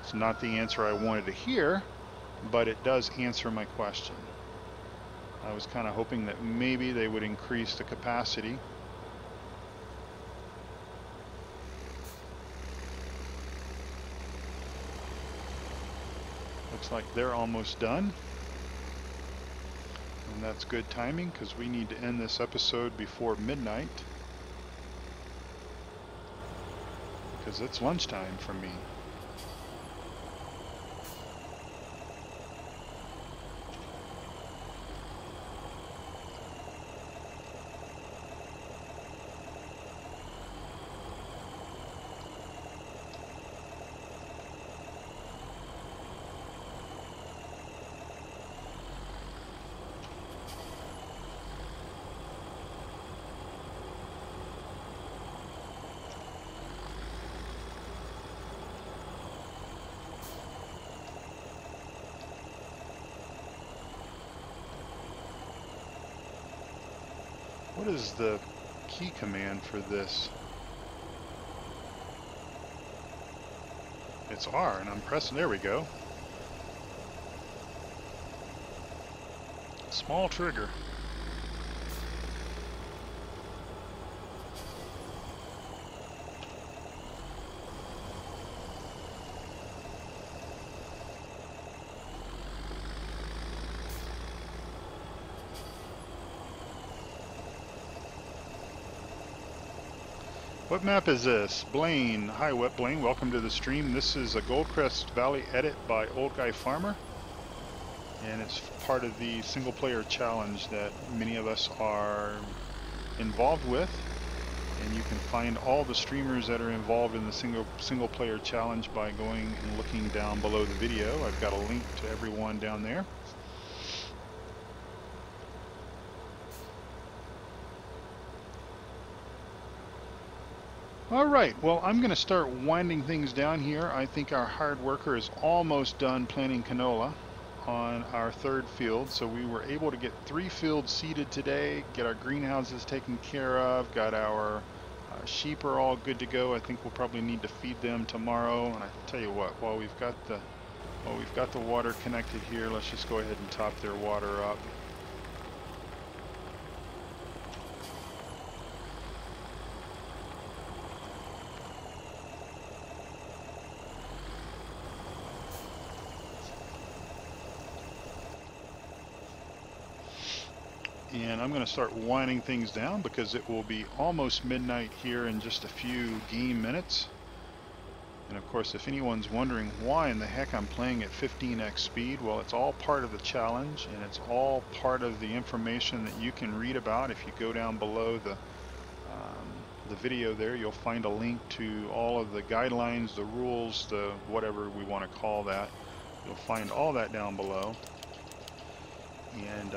S1: It's not the answer I wanted to hear, but it does answer my question. I was kind of hoping that maybe they would increase the capacity. Looks like they're almost done. And that's good timing because we need to end this episode before midnight, because it's lunchtime for me. What is the key command for this? It's R, and I'm pressing, there we go. Small trigger. What map is this? Blaine. Hi, Blaine. Welcome to the stream. This is a Goldcrest Valley edit by Old Guy Farmer, and it's part of the single player challenge that many of us are involved with. And you can find all the streamers that are involved in the single player challenge by going and looking down below the video. I've got a link to everyone down there. All right, well, I'm going to start winding things down here. I think our hired worker is almost done planting canola on our third field. So we were able to get 3 fields seeded today, get our greenhouses taken care of, got our sheep are all good to go. I think we'll probably need to feed them tomorrow. And I tell you what, while we've got the water connected here, let's just go ahead and top their water up. And I'm going to start winding things down because it will be almost midnight here in just a few game minutes. And of course, if anyone's wondering why in the heck I'm playing at 15x speed, well, it's all part of the challenge, and it's all part of the information that you can read about. If you go down below the video there, you'll find a link to all of the guidelines, the rules, the whatever we want to call that. You'll find all that down below. And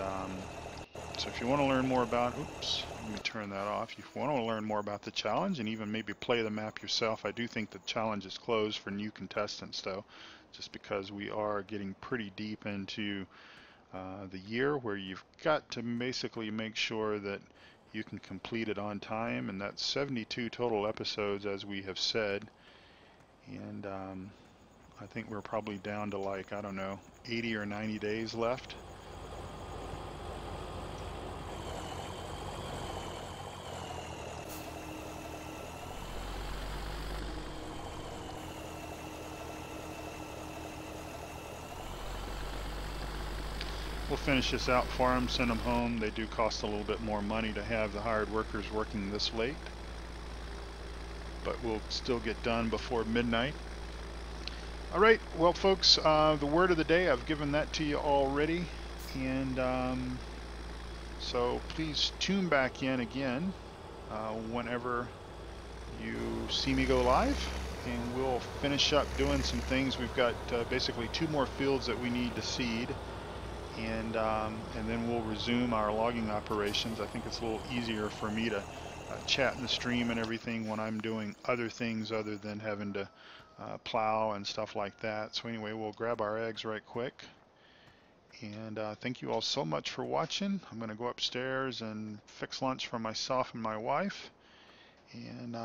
S1: so if you want to learn more about, oops, let me turn that off. If you want to learn more about the challenge and even maybe play the map yourself, I do think the challenge is closed for new contestants though, just because we are getting pretty deep into the year where you've got to basically make sure that you can complete it on time, and that's 72 total episodes as we have said. And I think we're probably down to like, I don't know, 80 or 90 days left. We'll finish this out for them, send them home. They do cost a little bit more money to have the hired workers working this late, but we'll still get done before midnight. All right, well folks, the word of the day, I've given that to you already, and so please tune back in again whenever you see me go live, and we'll finish up doing some things. We've got basically 2 more fields that we need to seed, and then we'll resume our logging operations. I think it's a little easier for me to chat in the stream and everything when I'm doing other things other than having to plow and stuff like that. So anyway, we'll grab our eggs right quick. And thank you all so much for watching. I'm going to go upstairs and fix lunch for myself and my wife, and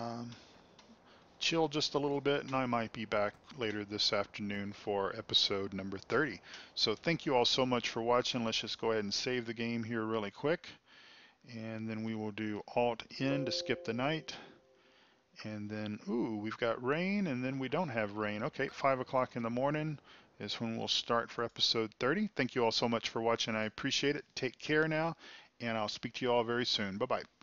S1: chill just a little bit, and I might be back later this afternoon for episode number 30. So thank you all so much for watching. Let's just go ahead and save the game here really quick, and then we will do Alt-N to skip the night. And then, ooh, we've got rain, and then we don't have rain. Okay, 5 o'clock in the morning is when we'll start for episode 30. Thank you all so much for watching. I appreciate it. Take care now, and I'll speak to you all very soon. Bye-bye.